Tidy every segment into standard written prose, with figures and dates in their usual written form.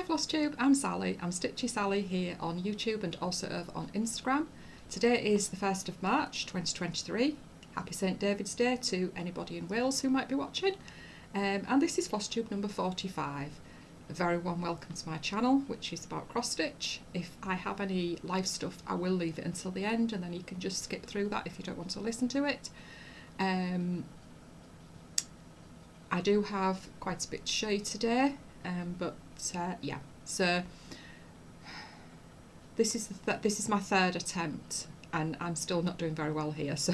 Hi Flosstube, I'm Sally. I'm StitchySally here on YouTube and also over on Instagram. Today is the 1st of March 2023. Happy St David's Day to anybody in Wales who might be watching. And this is Flosstube number 45. A very warm welcome to my channel, which is about cross stitch. If I have any live stuff, I will leave it until the end and then you can just skip through that if you don't want to listen to it. I do have quite a bit to show you today, yeah. So this is my third attempt, and I'm still not doing very well here. So,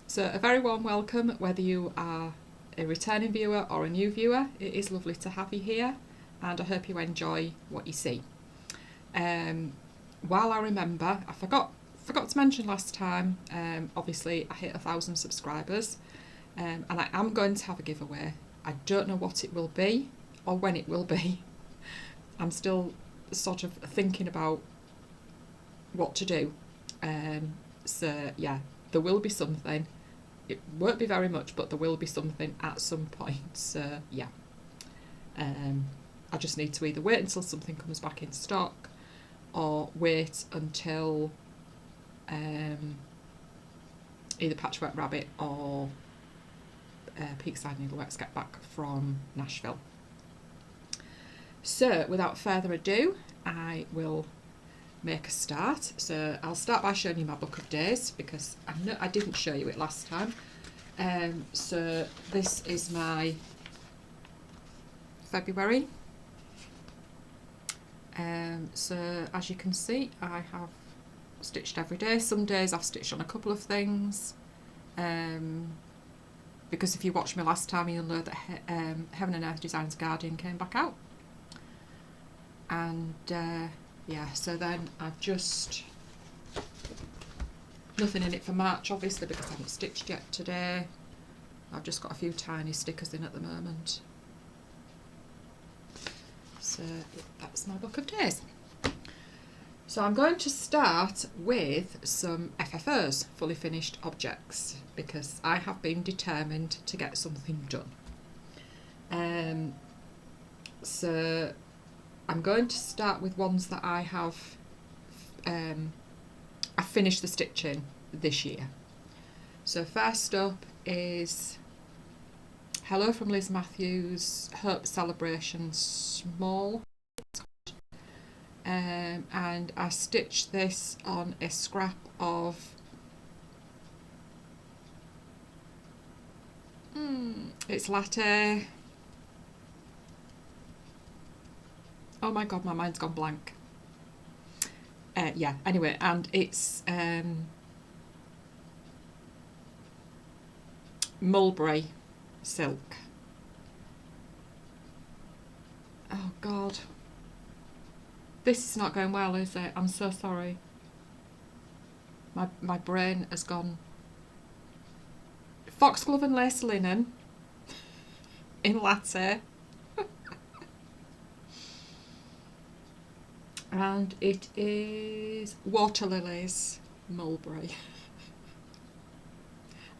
so a very warm welcome, whether you are a returning viewer or a new viewer. It is lovely to have you here, and I hope you enjoy what you see. While I remember, I forgot to mention last time. Obviously, I hit 1,000 subscribers. And I am going to have a giveaway. I don't know what it will be or when it will be. I'm still sort of thinking about what to do. So yeah, there will be something. It won't be very much, but there will be something at some point. So yeah, I just need to either wait until something comes back in stock or wait until either Patchwork Rabbit or Peakside Needleworks get back from Nashville. So without further ado, I will make a start. So I'll start by showing you my book of days, because I didn't show you it last time. So this is my February. So as you can see, I have stitched every day. Some days I've stitched on a couple of things. Because if you watched me last time, you'll know that Heaven and Earth Designs Guardian came back out. And yeah, so then I've just nothing in it for March, obviously, because I haven't stitched yet today. I've just got a few tiny stickers in at the moment. So that's my book of days. So I'm going to start with some FFOs, fully finished objects, because I have been determined to get something done. So I'm going to start with ones that I have I finished the stitching this year. So first up is Hello from Liz Mathews, Hope Celebration Small. And I stitched this on a scrap of it's latte. Oh my god, my mind's gone blank. Yeah, anyway, and it's mulberry silk. Oh god. This is not going well, is it? I'm so sorry. My brain has gone. Foxglove and lace linen in latte. And it is water lilies mulberry.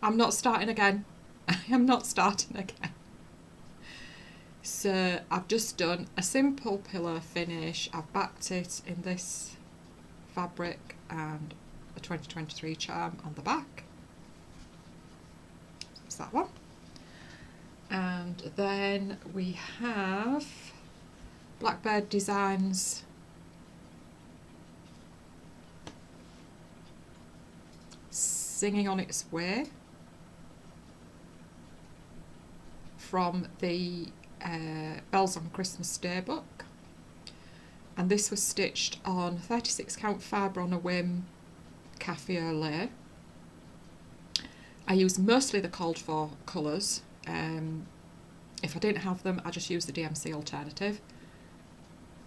I'm not starting again. I am not starting again. So I've just done a simple pillow finish. I've backed it in this fabric and a 2023 charm on the back. That's that one. And then we have Blackbird Designs Singing on Its Way from the Bells on Christmas Day book, and this was stitched on 36 count fibre on a whim cafe au lait. I used mostly the called for colours. If I didn't have them, I just used the DMC alternative,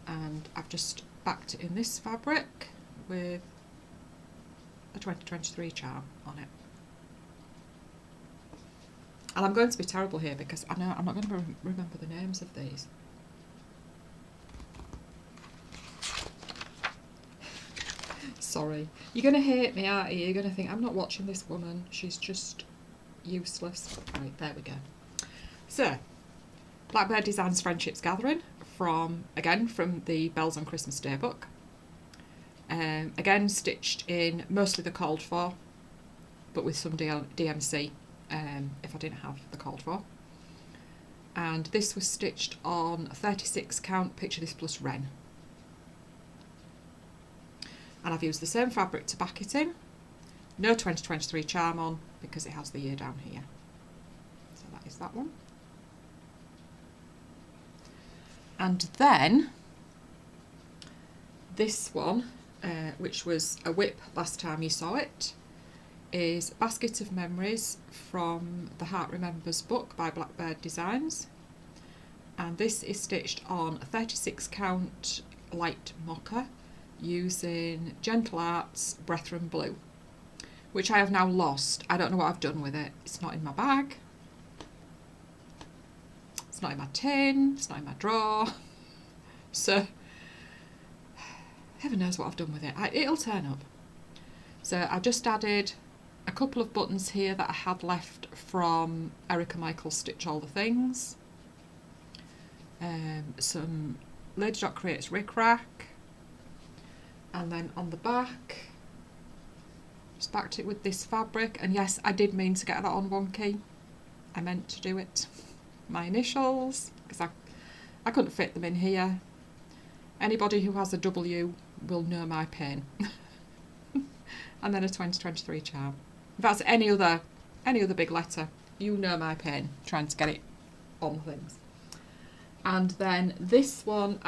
and I've just backed it in this fabric with a 2023 charm on it. And I'm going to be terrible here because I know I'm not going to remember the names of these. Sorry. You're going to hate me, aren't you? You're going to think, I'm not watching this woman. She's just useless. Right, there we go. So, Blackbird Designs Friendships Gathering from the Bells on Christmas Day book. Again, stitched in mostly the called for, but with some DMC if I didn't have the called for. And this was stitched on 36 count Picture This Plus Wren. And I've used the same fabric to back it in. No 2023 charm on because it has the year down here. So that is that one. And then this one, which was a whip last time you saw it, is Basket of Memories from the Heart Remembers book by Blackbird Designs. And this is stitched on 36 count light mocha using Gentle Arts Brethren Blue, which I have now lost. I don't know what I've done with it. It's not in my bag. It's not in my tin. It's not in my drawer. So, heaven knows what I've done with it. It'll turn up. So I just added a couple of buttons here that I had left from Erica Michael's Stitch All the Things. Some Lady Dot Creates Rick Rack. And then on the back, just backed it with this fabric. And yes, I did mean to get that on wonky. I meant to do it. My initials, because I couldn't fit them in here. Anybody who has a W will know my pain. And then a 2023 charm. If that's any other big letter, you know my pain trying to get it on things. And then this one,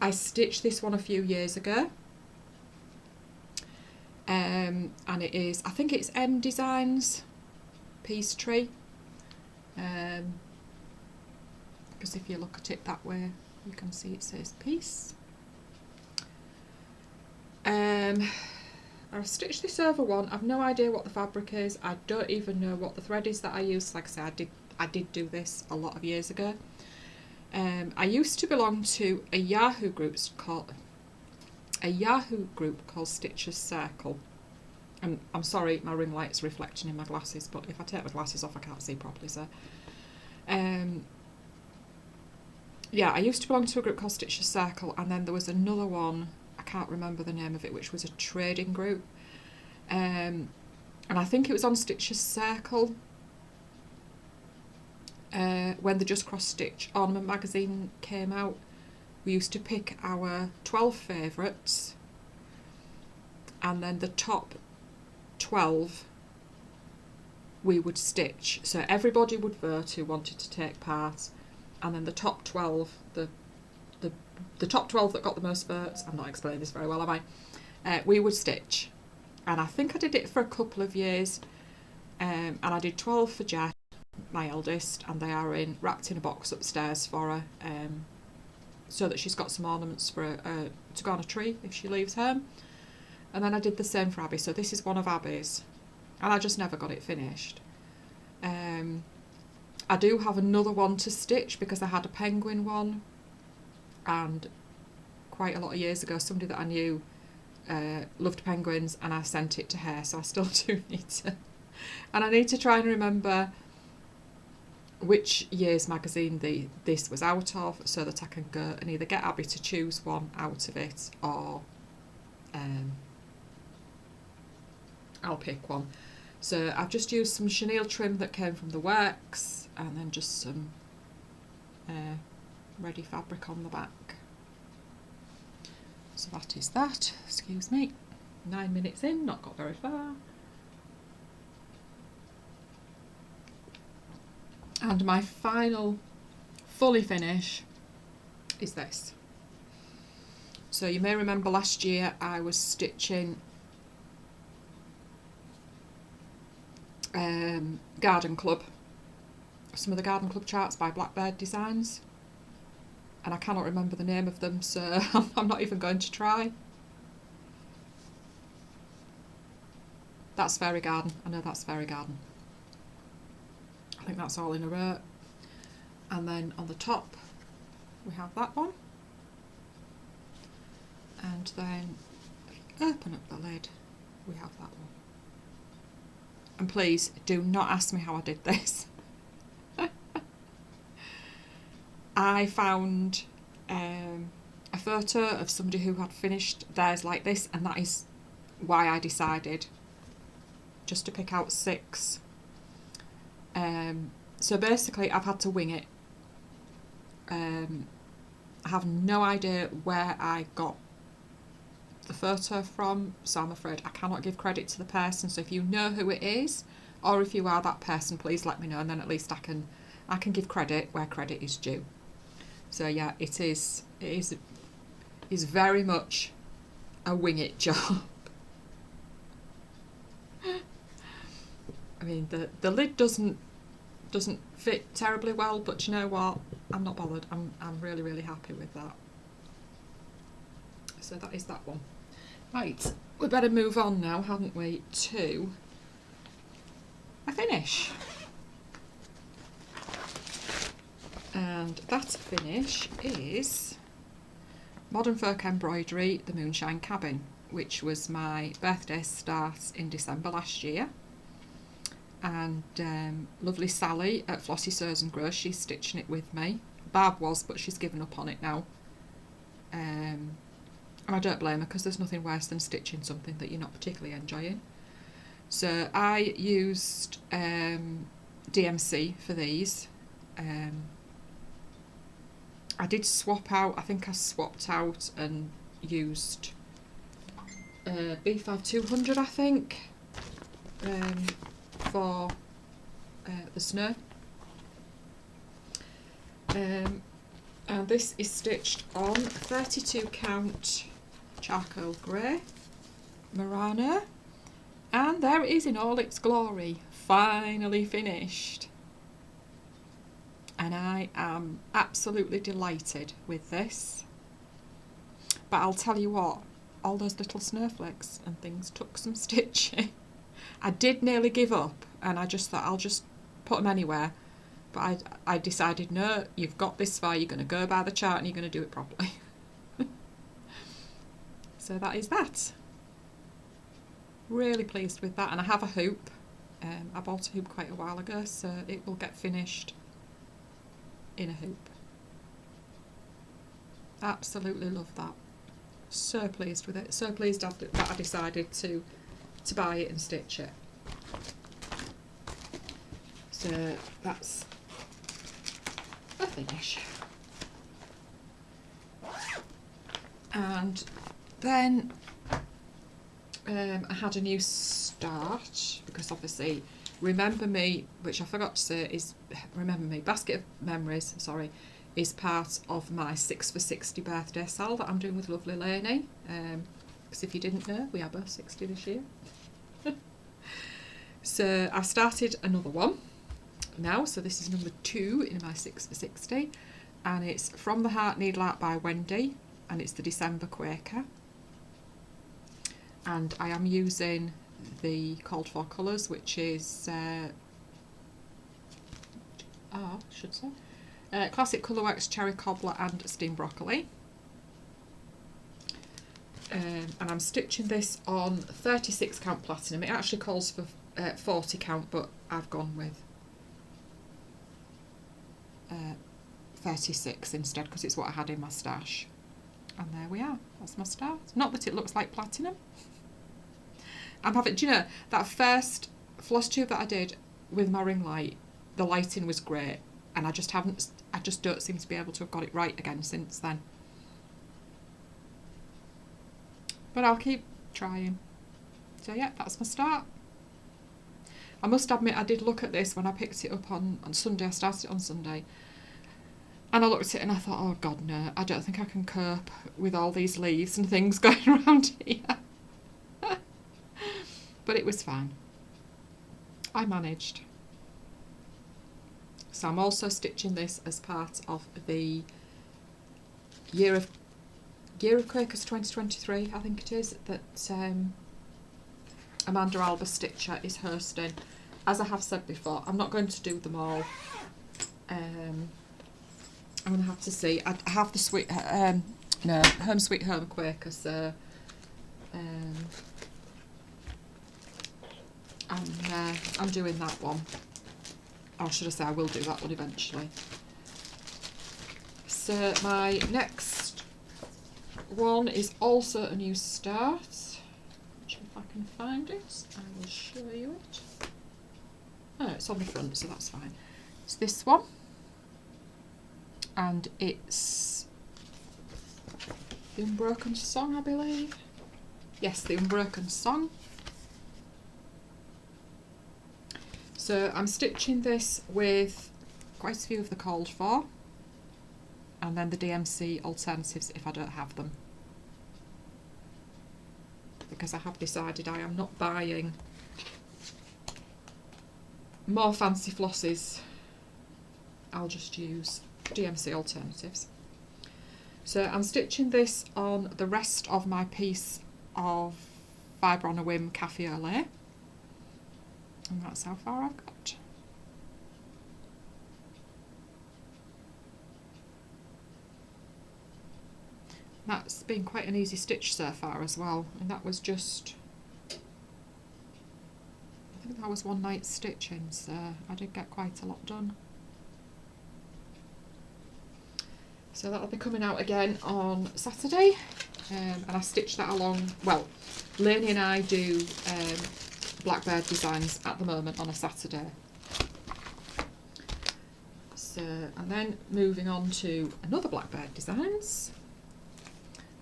I stitched this one a few years ago. And it is, I think it's M Designs Peace Tree. Because if you look at it that way, you can see it says peace. I stitched this over one. I've no idea what the fabric is. I don't even know what the thread is that I use. Like I said, I did do this a lot of years ago. I used to belong to a Yahoo group called Stitcher's Circle. And I'm sorry, my ring light's reflecting in my glasses, but if I take my glasses off, I can't see properly. So, yeah, I used to belong to a group called Stitcher's Circle, and then there was another one. I can't remember the name of it, which was a trading group. And I think it was on Stitcher's Circle when the Just Cross Stitch Ornament magazine came out. We used to pick our 12 favourites, and then the top 12 we would stitch. So everybody would vote who wanted to take part, and then the top 12, the top 12 that got the most votes, I'm not explaining this very well, am I? We would stitch. And I think I did it for a couple of years, and I did 12 for Jess, my eldest, and they are wrapped in a box upstairs for her, so that she's got some ornaments for to go on a tree if she leaves home. And then I did the same for Abby, so this is one of Abby's, and I just never got it finished. I do have another one to stitch because I had a penguin one, and quite a lot of years ago somebody that I knew loved penguins, and I sent it to her, so I still do need to. And I need to try and remember which year's magazine this was out of, so that I can go and either get Abby to choose one out of it, or I'll pick one. So I've just used some chenille trim that came from the works, and then just some ready fabric on the back. So that is that. Excuse me. 9 minutes in, not got very far. And my final fully finish is this. So you may remember last year I was stitching Garden Club, some of the Garden Club charts by Blackbird Designs, and I cannot remember the name of them, so I'm not even going to try. That's Fairy Garden. I know that's Fairy Garden. I think that's all in a row. And then on the top we have that one, and then open up the lid, we have that one. And please do not ask me how I did this. I found a photo of somebody who had finished theirs like this, and that is why I decided just to pick out 6. So basically I've had to wing it. I have no idea where I got the photo from, so I'm afraid I cannot give credit to the person. So if you know who it is, or if you are that person, please let me know, and then at least I can give credit where credit is due. So yeah, it is very much a wing it job. I mean, the lid doesn't fit terribly well, but you know what? I'm not bothered. I'm really, really happy with that. So that is that one. Right, we better move on now, haven't we, to a finish. And that finish is Modern Folk Embroidery, the Moonshine Cabin, which was my birthday start in December last year. And lovely Sally at Flossy Sews and Grows, she's stitching it with me. Barb was, but she's given up on it now. And I don't blame her, because there's nothing worse than stitching something that you're not particularly enjoying. So I used DMC for these. I did swap out, I think I swapped out and used B5200, I think, for the snow. And this is stitched on 32 count charcoal grey Murano, and there it is in all its glory, finally finished. And I am absolutely delighted with this. But I'll tell you what, all those little snowflakes and things took some stitching. I did nearly give up, and I just thought I'll just put them anywhere. But I decided, no, you've got this far, you're going to go by the chart and you're going to do it properly. So that is that. Really pleased with that. And I have a hoop. I bought a hoop quite a while ago, so it will get finished in a hoop. Absolutely love that. So pleased with it. So pleased that I decided to buy it and stitch it. So that's a finish. And then I had a new start, because obviously Remember Me, which I forgot to say, is Remember Me, Basket of Memories, sorry, is part of my 6 for 60 birthday sale that I'm doing with lovely Lainey. Because if you didn't know, we are both 60 this year. So I've started another one now, so this is number 2 in my 6 for 60, and it's From the Heart Needleart by Wendy, and it's the December Quaker. And I am using the called for colours, which is Classic Colourworks Cherry Cobbler and Steamed Broccoli. And I'm stitching this on 36 count platinum. It actually calls for 40 count, but I've gone with 36 instead, because it's what I had in my stash. And there we are, that's my start. Not that it looks like platinum. I'm having, do you know, that first floss tube that I did with my ring light, the lighting was great, and I just don't seem to be able to have got it right again since then. But I'll keep trying. So yeah, that's my start. I must admit, I did look at this when I picked it up on Sunday. I started it on Sunday. And I looked at it and I thought, oh God, no, I don't think I can cope with all these leaves and things going around here. But it was fine. I managed. So I'm also stitching this as part of the Year of Quakers 2023, I think it is, that Amanda Alba Stitcher is hosting. As I have said before, I'm not going to do them all. I'm going to have to see. I have the Home Sweet Home Quaker, so I'm doing that one. Or should I say I will do that one eventually. So my next one is also a new start, which if I can find it, I will show you it. Oh, it's on the front, so that's fine. It's this one, and it's the Unbroken song, I believe. Yes, the Unbroken song. So I'm stitching this with quite a few of the called for, and then the DMC alternatives if I don't have them. Because I have decided I am not buying more fancy flosses. I'll just use DMC alternatives. So I'm stitching this on the rest of my piece of Fibre on a Whim Cafe au lait. And that's how far I've got. That's been quite an easy stitch so far as well, and that was just, I think that was one night's stitching, so I did get quite a lot done. So that'll be coming out again on Saturday, and I stitched that along, well, Lainey and I do Blackbird designs at the moment on a Saturday. So, and then moving on to another Blackbird designs.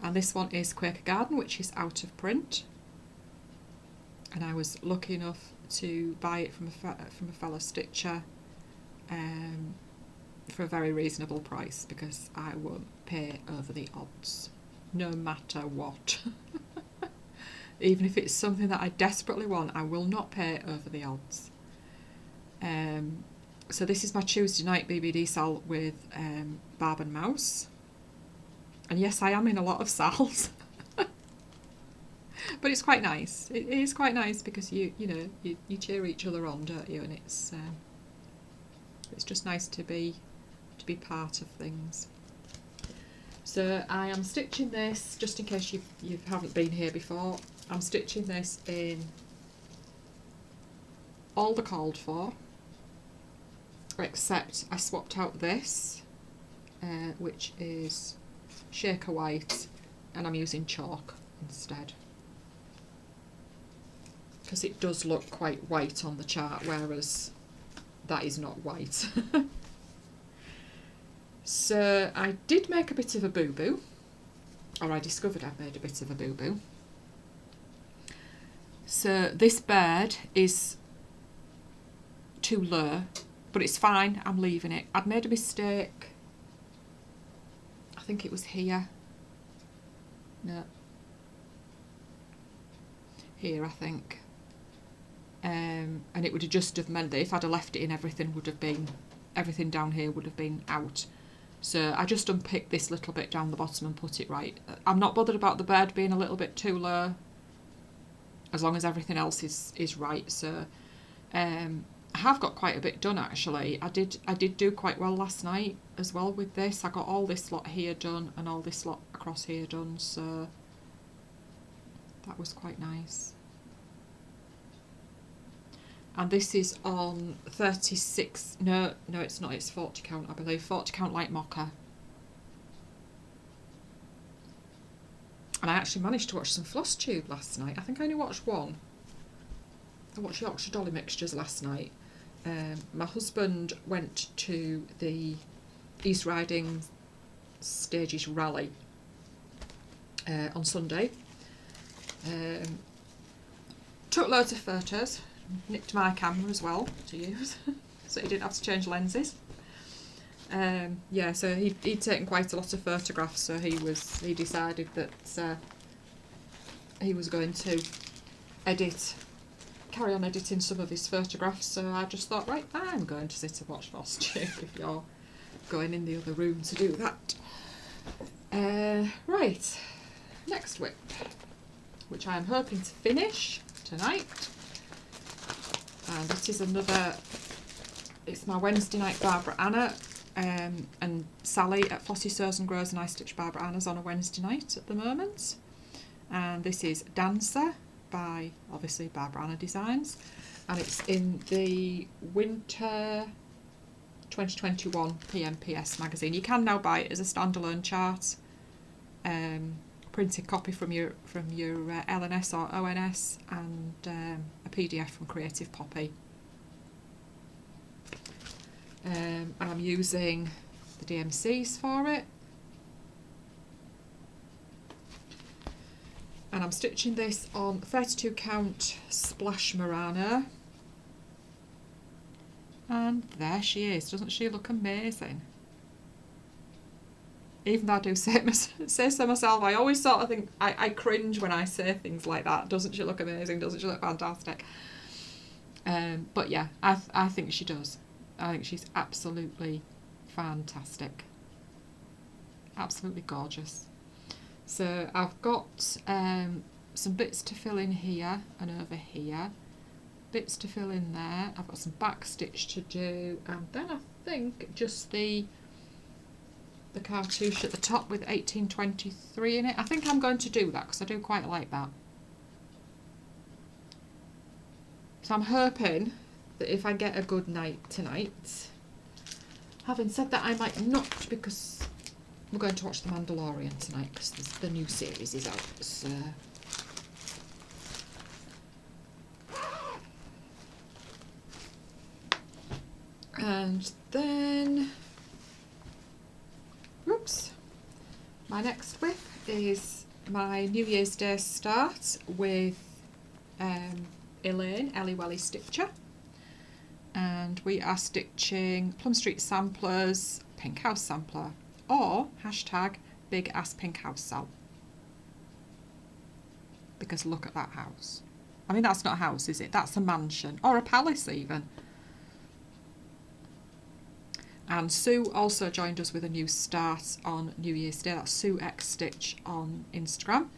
And this one is Quaker Garden, which is out of print. And I was lucky enough to buy it from a fellow stitcher for a very reasonable price, because I won't pay over the odds, no matter what. Even if it's something that I desperately want, I will not pay over the odds. So this is my Tuesday night BBD sal with Barb and Mouse. And yes, I am in a lot of sals. But it's quite nice. It is quite nice because you cheer each other on, don't you? And it's just nice to be part of things. So I am stitching this, just in case you haven't been here before, I'm stitching this in all the called for, except I swapped out this, which is Shaker White, and I'm using chalk instead. Because it does look quite white on the chart, whereas that is not white. So I did make a bit of a boo-boo, or I discovered I'd made a bit of a boo-boo. So this bird is too low, but it's fine, I'm leaving it. I'd made a mistake, I think it was here. No. Here, I think. And it would have just have meant that if I'd have left it in, everything down here would have been out. So I just unpicked this little bit down the bottom and put it right. I'm not bothered about the bird being a little bit too low, as long as everything else is right. So I have got quite a bit done actually. I did do quite well last night as well with this. I got all this lot here done and all this lot across here done, so that was quite nice. And this is on 36, no it's not, it's 40 count I believe, 40 count light mocha. And I actually managed to watch some Flosstube last night. I think I only watched one. I watched Yorkshire Dolly Mixtures last night. My husband went to the East Riding Stages rally on Sunday. Took loads of photos. Nicked my camera as well to use, so he didn't have to change lenses. Yeah, so he'd taken quite a lot of photographs, so he decided that he was going to carry on editing some of his photographs. So I just thought, right, I'm going to sit and watch Flosstube if you're going in the other room to do that. Right, next whip, which I am hoping to finish tonight. And it is it's my Wednesday night Barbara Anna and Sally at Flossy Sews and Grows, and I stitch Barbara Anna's on a Wednesday night at the moment. And this is Dancer by, obviously, Barbara Anna Designs. And it's in the winter 2021 PMPS magazine. You can now buy it as a standalone chart, printed copy from your LNS or ONS, and a PDF from Creative Poppy. And I'm using the DMCs for it. And I'm stitching this on 32 count Splash Murano. And there she is. Doesn't she look amazing? Even though I do say so myself, I always sort of think, I cringe when I say things like that. Doesn't she look amazing? Doesn't she look fantastic? But yeah, I think she does. I think she's absolutely fantastic. Absolutely gorgeous. So I've got some bits to fill in here and over here. Bits to fill in there. I've got some back stitch to do, and then I think just the cartouche at the top with 1823 in it. I think I'm going to do that because I do quite like that. So I'm hoping that if I get a good night tonight, having said that, I might not, because we're going to watch The Mandalorian tonight because the new series is out. So and then, whoops, my next whip is my New Year's Day start with Elaine, Ellie Welly Stitcher, and we are stitching Plum Street Samplers Pink House Sampler, or hashtag Big Ass Pink House Sal, because look at that house. I mean, that's not a house, is it? That's a mansion, or a palace even. And Sue also joined us with a new start on New Year's Day. That's Sue X Stitch on Instagram.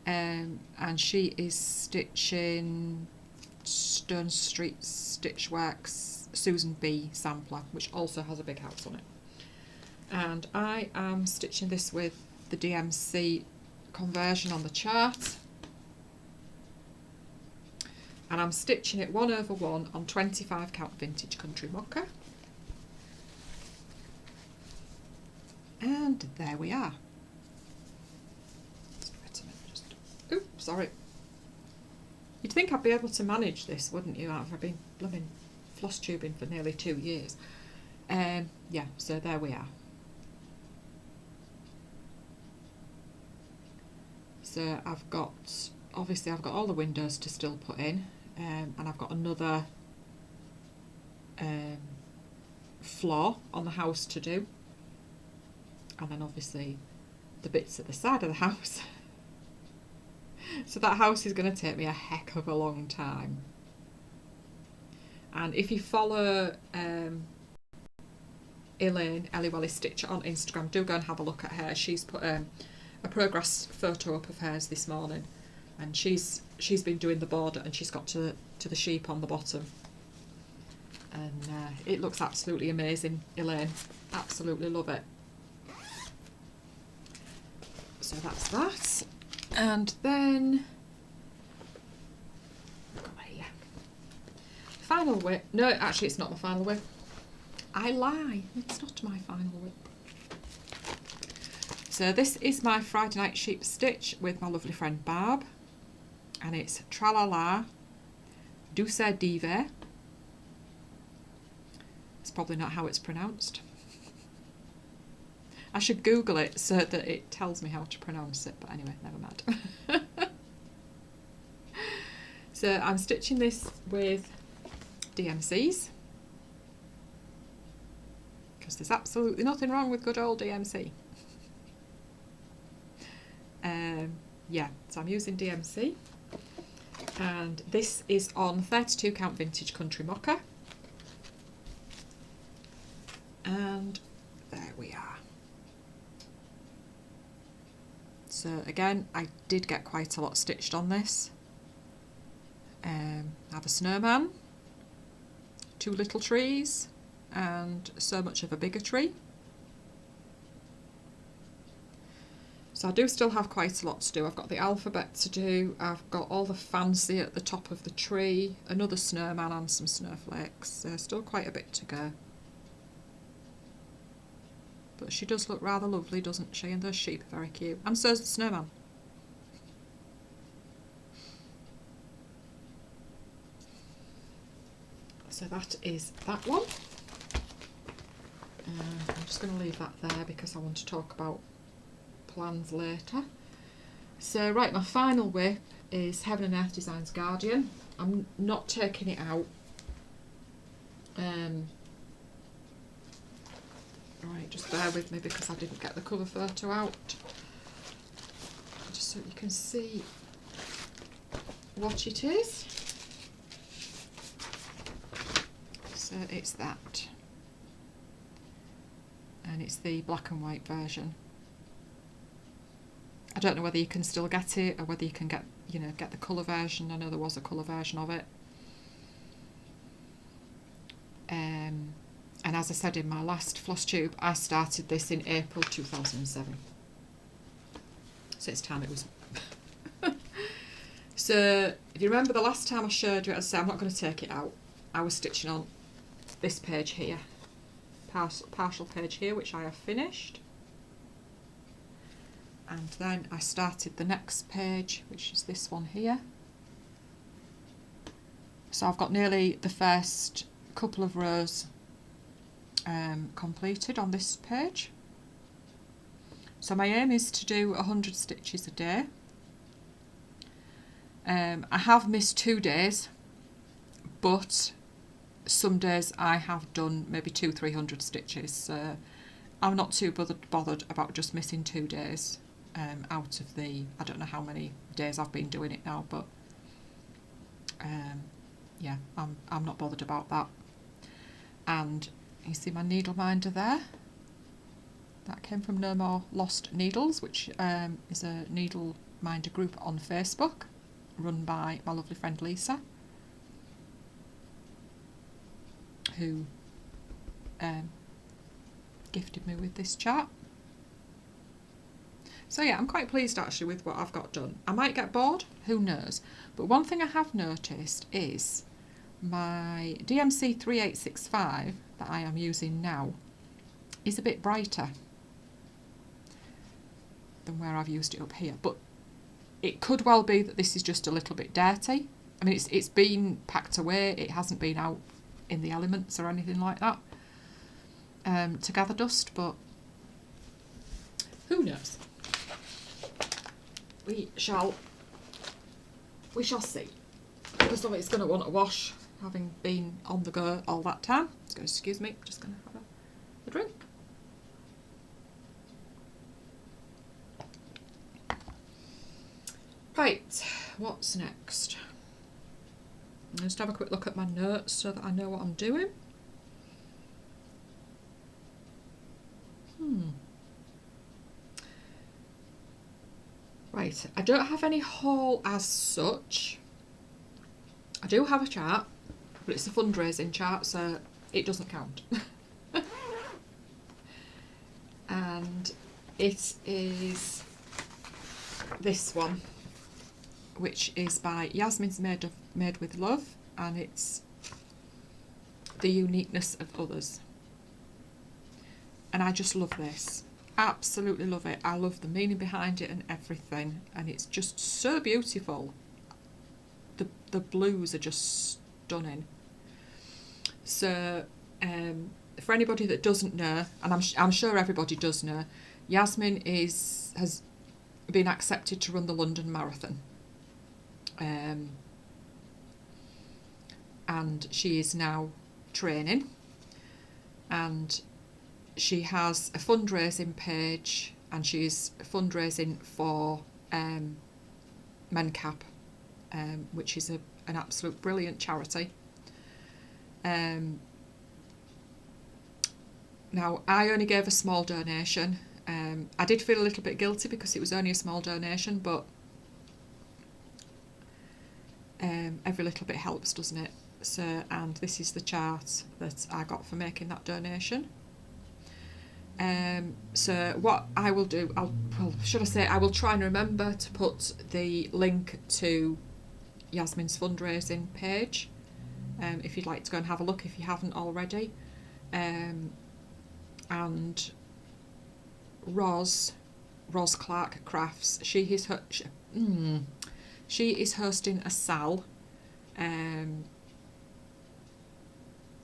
And she is stitching Stone Street Stitchworks Susan B sampler, which also has a big house on it. And I am stitching this with the DMC conversion on the chart. And I'm stitching it 1/1 on 25 count vintage country mocha. And there we are. Oops, sorry. You'd think I'd be able to manage this, wouldn't you? I've been blooming floss tubing for nearly 2 years. Yeah, so there we are. So I've got, obviously I've got all the windows to still put in, and I've got another floor on the house to do. And then obviously the bits at the side of the house. So that house is going to take me a heck of a long time. And if you follow Elaine, Ellie Welly Stitcher on Instagram, do go and have a look at her. She's put a progress photo up of hers this morning, and she's been doing the border, and she's got to the sheep on the bottom. And it looks absolutely amazing, Elaine. Absolutely love it. So that's that. And then final whip. No, actually it's not my final whip. I lie. It's not my final whip. So this is my Friday night sheep stitch with my lovely friend Barb. And it's Tralala Douceur D'Hiver. It's probably not how it's pronounced. I should Google it so that it tells me how to pronounce it, but anyway, never mind. So I'm stitching this with DMCs, because there's absolutely nothing wrong with good old DMC. Yeah, so I'm using DMC, and this is on 32 count vintage country mocha, and there we are. So again, I did get quite a lot stitched on this. I have a snowman, 2 little trees, and so much of a bigger tree. So I do still have quite a lot to do. I've got the alphabet to do, I've got all the fancy at the top of the tree, another snowman and some snowflakes. So still quite a bit to go. But she does look rather lovely, doesn't she? And those sheep are very cute. And so's the snowman. So that is that one. I'm just going to leave that there because I want to talk about plans later. So right, my final whip is Heaven and Earth Designs Guardian. I'm not taking it out. Right, just bear with me because I didn't get the cover photo out. Just so you can see what it is. So it's that. And it's the black and white version. I don't know whether you can still get it or whether you can get the colour version. I know there was a colour version of it. And as I said in my last floss tube, I started this in April 2007. So it's time it was. So if you remember the last time I showed you, as I said, I'm not going to take it out. I was stitching on this page here, partial page here, which I have finished. And then I started the next page, which is this one here. So I've got nearly the first couple of rows completed on this page. So my aim is to do 100 stitches a day. I have missed 2 days, but some days I have done maybe 200-300 stitches. So I'm not too bothered about just missing 2 days out of the, I don't know how many days I've been doing it now, but yeah, I'm not bothered about that. And you see my needle minder there. That came from No More Lost Needles, which is a needle minder group on Facebook run by my lovely friend Lisa, who gifted me with this chart. So yeah, I'm quite pleased actually with what I've got done. I might get bored, who knows, but one thing I have noticed is my DMC 3865 that I am using now is a bit brighter than where I've used it up here, but it could well be that this is just a little bit dirty. I mean, it's been packed away, it hasn't been out in the elements or anything like that to gather dust, but who knows? We shall see, because it's going to want a wash, having been on the go all that time. So excuse me, just going to have a drink. Right, what's next? I'm just have a quick look at my notes so that I know what I'm doing. Right, I don't have any haul as such. I do have a chart, but it's a fundraising chart, so it doesn't count. And it is this one, which is by Yasmin's Made with Love, and it's The Uniqueness of Others. And I just love this. Absolutely love it. I love the meaning behind it and everything, and it's just so beautiful. The blues are just stunning. So for anybody that doesn't know, and I'm sure everybody does know, Yasmin has been accepted to run the London Marathon, and she is now training, and she has a fundraising page, and she's fundraising for MenCap, which is an absolute brilliant charity. Now, I only gave a small donation. I did feel a little bit guilty because it was only a small donation, but every little bit helps, doesn't it? So, and this is the chart that I got for making that donation. So what I will do, I will try and remember to put the link to Yasmin's fundraising page, if you'd like to go and have a look if you haven't already. And Ros Clark Crafts. She is hosting a sal.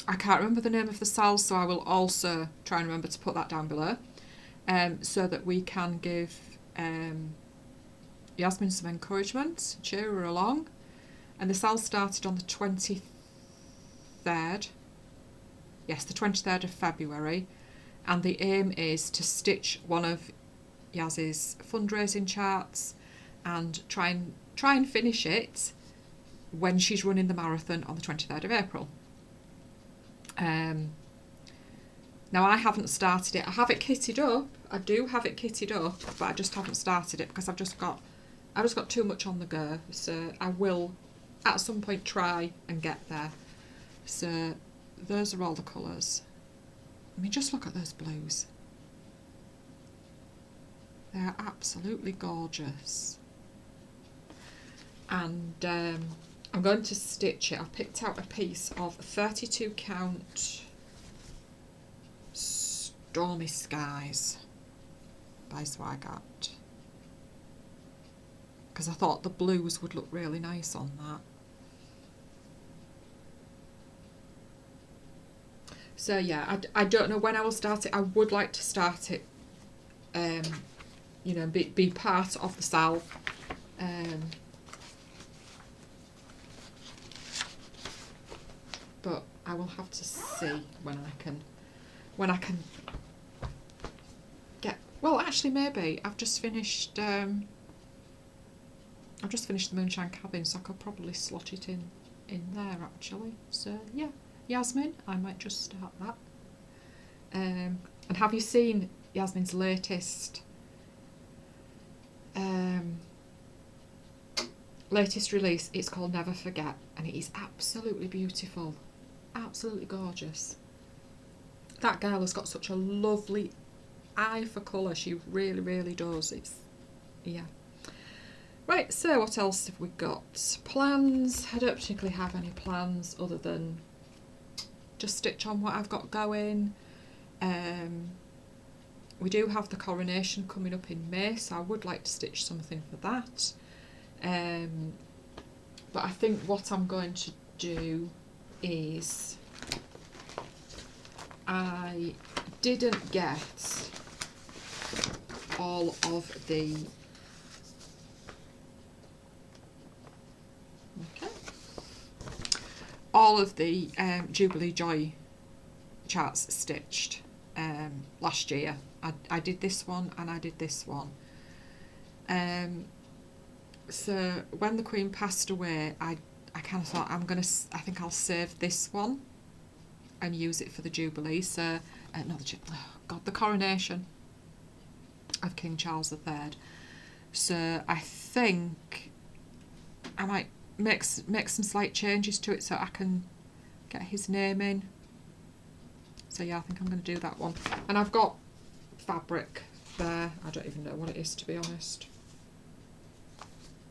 I can't remember the name of the sal, so I will also try and remember to put that down below, so that we can give Yasmin some encouragement, cheer her along. And the sal started on the 23rd. Yes, the 23rd of February, and the aim is to stitch one of Yaz's fundraising charts and try and finish it when she's running the marathon on the 23rd of April. Now I haven't started it. I have it kitted up. I do have it kitted up, but I just haven't started it because I've just got too much on the go. So I will at some point try and get there. So those are all the colours. I mean, just look at those blues. They're absolutely gorgeous. And I'm going to stitch it. I've picked out a piece of 32 count Stormy Skies by Swagat, because I thought the blues would look really nice on that. So yeah, I don't know when I will start it. I would like to start it, you know, be part of the sal. But I will have to see when I can get. Well, actually, maybe I've just finished. I've just finished the Moonshine cabin, so I could probably slot it in there actually. So yeah, Yasmin, I might just start that. And have you seen Yasmin's latest release? It's called Never Forget, and it is absolutely beautiful, absolutely gorgeous. That girl has got such a lovely eye for colour. She really, really does. It's, yeah. Right, so what else have we got? Plans. I don't particularly have any plans other than just stitch on what I've got going. We do have the coronation coming up in May, so I would like to stitch something for that. But I think what I'm going to do is, I didn't get all of the Jubilee Joy charts stitched last year. I did this one and I did this one. So when the Queen passed away, I kind of thought I think I'll save this one and use it for the Jubilee. So the coronation of King Charles III. So I think I might make some slight changes to it so I can get his name in. So yeah, I think I'm going to do that one. And I've got fabric there. I don't even know what it is, to be honest.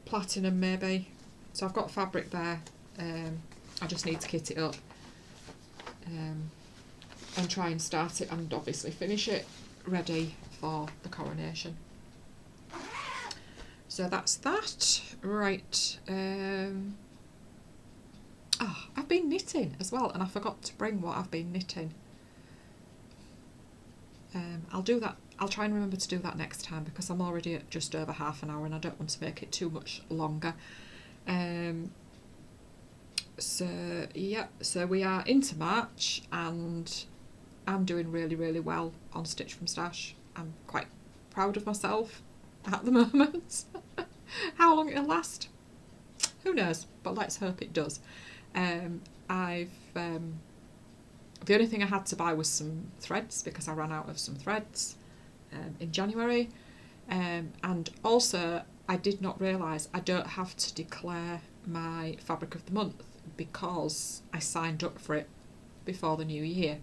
Platinum maybe. So I've got fabric there. I just need to kit it up and try and start it and obviously finish it ready for the coronation. So that's that. Right. I've been knitting as well, and I forgot to bring what I've been knitting. I'll do that. I'll try and remember to do that next time because I'm already at just over half an hour and I don't want to make it too much longer. So yeah, so we are into March and I'm doing really, really well on Stitch from Stash. I'm quite proud of myself at the moment. How long it'll last, who knows, but let's hope it does. The only thing I had to buy was some threads because I ran out of some threads in January, and also I did not realise I don't have to declare my fabric of the month because I signed up for it before the new year.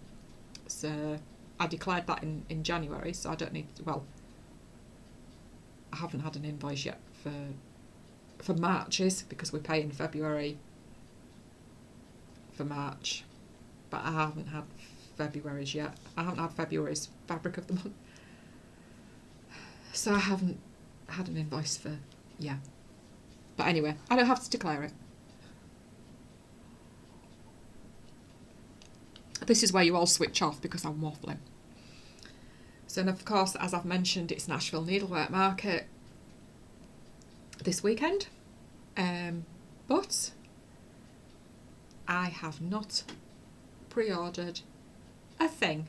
So I declared that in January, so I don't need to, well, I haven't had an invoice yet for March's because we pay in February for March, but I haven't had February's yet. I haven't had February's fabric of the month. So I haven't had an invoice for, yeah. But anyway, I don't have to declare it. This is where you all switch off because I'm waffling. So, and of course, as I've mentioned, it's Nashville Needlework Market this weekend. But I have not pre-ordered a thing.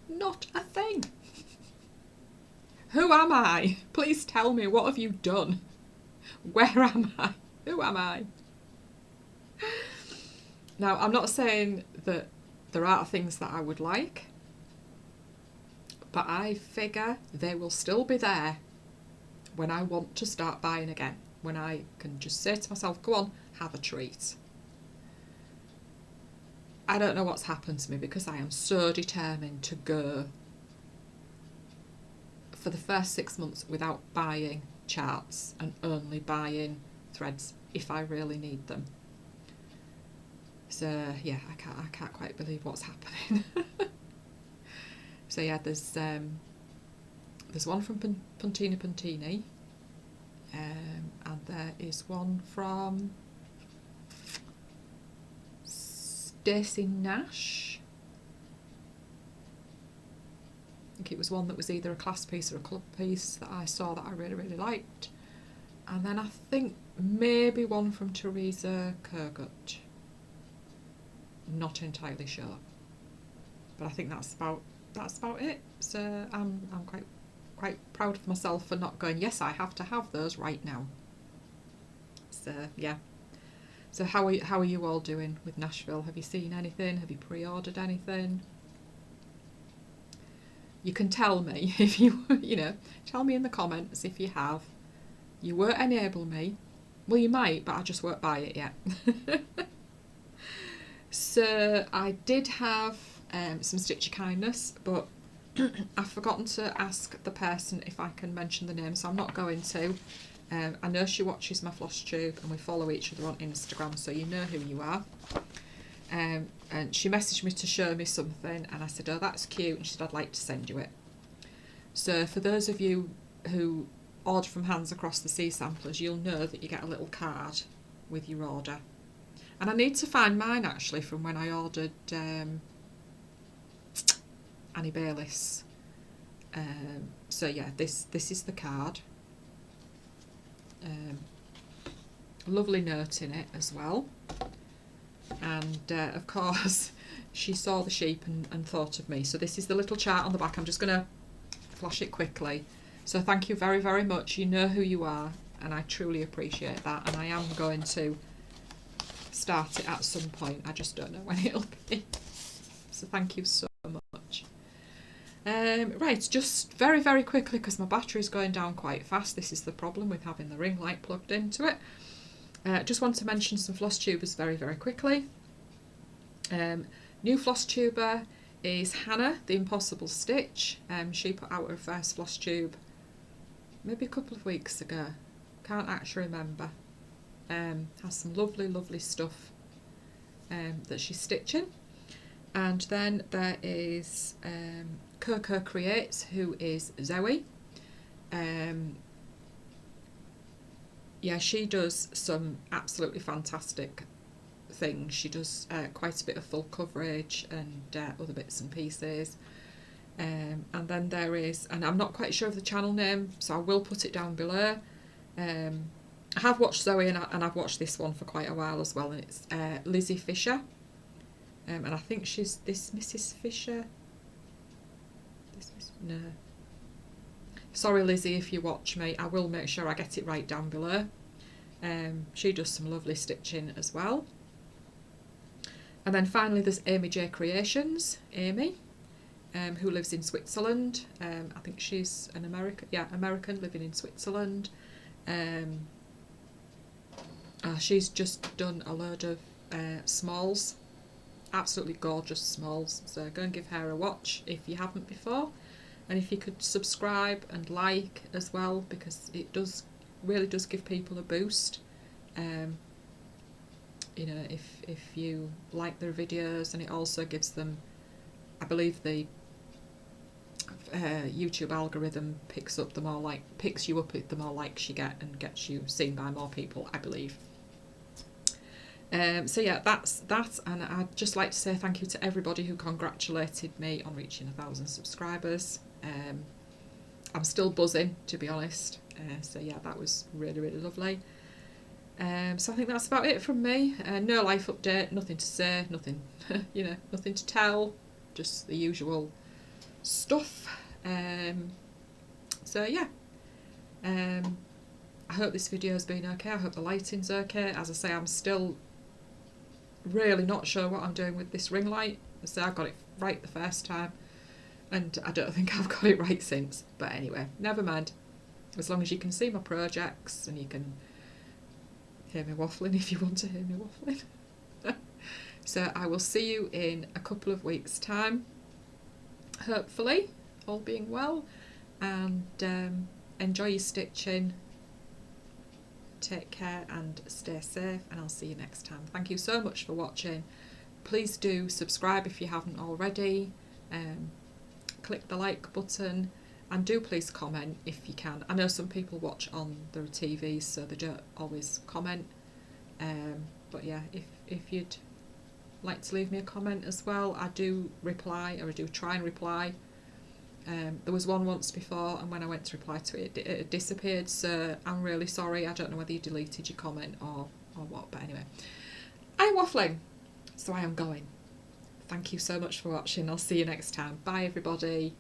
Not a thing. Who am I? Please tell me, what have you done? Where am I? Who am I? Now, I'm not saying that there aren't things that I would like, but I figure they will still be there when I want to start buying again, when I can just say to myself, go on, have a treat. I don't know what's happened to me because I am so determined to go for the first 6 months without buying charts and only buying threads if I really need them. So yeah, I can't quite believe what's happening. So yeah, there's one from Puntini, and there is one from Stacey Nash. I think it was one that was either a class piece or a club piece that I saw that I really, really liked. And then I think maybe one from Teresa Kurgut. Not entirely sure, but I think that's about it. So I'm quite proud of myself for not going, yes, I have to have those right now. So yeah. So how are you all doing with Nashville? Have you seen anything? Have you pre-ordered anything? You can tell me if you tell me in the comments if you have. You won't enable me. Well, you might, but I just won't buy it yet. So I did have some Stitchy Kindness, but I've forgotten to ask the person if I can mention the name, so I'm not going to. I know she watches my Flosstube and we follow each other on Instagram, so you know who you are. And she messaged me to show me something, and I said, oh, that's cute, and she said, I'd like to send you it. So for those of you who order from Hands Across the Sea samplers, you'll know that you get a little card with your order. And I need to find mine actually from when I ordered Annie Bayliss. So yeah, this is the card. Lovely note in it as well. And of course she saw the sheep and thought of me. So this is the little chart on the back. I'm just going to flash it quickly. So thank you very, very much. You know who you are, and I truly appreciate that. And I am going to start it at some point. I just don't know when it'll be. So thank you so much. Right, just very, very quickly, because my battery's going down quite fast. This is the problem with having the ring light plugged into it. Just want to mention some Flosstubers very, very quickly. New Flosstuber is Hannah, the Impossible Stitch. She put out her first Flosstube maybe a couple of weeks ago. Can't actually remember. Has some lovely, lovely stuff that she's stitching. And then there is Quaker Creates, who is Zoe. Yeah, she does some absolutely fantastic things. She does quite a bit of full coverage and other bits and pieces. And then there is, and I'm not quite sure of the channel name, so I will put it down below. I have watched Zoe and I've watched this one for quite a while as well, and it's Lizzie Fisher. And I think she's this Mrs. Fisher. No. Sorry, Lizzie, if you watch me. I will make sure I get it right down below. She does some lovely stitching as well. And then finally there's Amy J Creations, Amy, who lives in Switzerland. I think she's an American living in Switzerland. She's just done a load of smalls, absolutely gorgeous smalls, so go and give her a watch if you haven't before, and if you could subscribe and like as well, because it really does give people a boost. You know, if you like their videos, and it also gives them, I believe the YouTube algorithm picks you up, the more likes you get and gets you seen by more people, I believe. So yeah, that's that, and I'd just like to say thank you to everybody who congratulated me on reaching 1,000 subscribers. I'm still buzzing, to be honest. So yeah, that was really, really lovely. So I think that's about it from me. No life update, nothing to say, nothing, nothing to tell, just the usual stuff. So yeah, I hope this video's been okay. I hope the lighting's okay. As I say, I'm still really not sure what I'm doing with this ring light. I say I got it right the first time, and I don't think I've got it right since. But anyway, never mind. As long as you can see my projects and you can hear me waffling if you want to hear me waffling. So I will see you in a couple of weeks' time, hopefully, all being well, and enjoy your stitching. Take care and stay safe, and I'll see you next time. Thank you so much for watching. Please do subscribe if you haven't already. Click the like button, and do please comment if you can. I know some people watch on their TVs, so they don't always comment. But yeah, if you'd like to leave me a comment as well, I do reply, or I do try and reply. There was one once before, and when I went to reply to it, it had disappeared, so I'm really sorry. I don't know whether you deleted your comment or what, but anyway. I'm waffling, so I am going. Thank you so much for watching. I'll see you next time. Bye, everybody.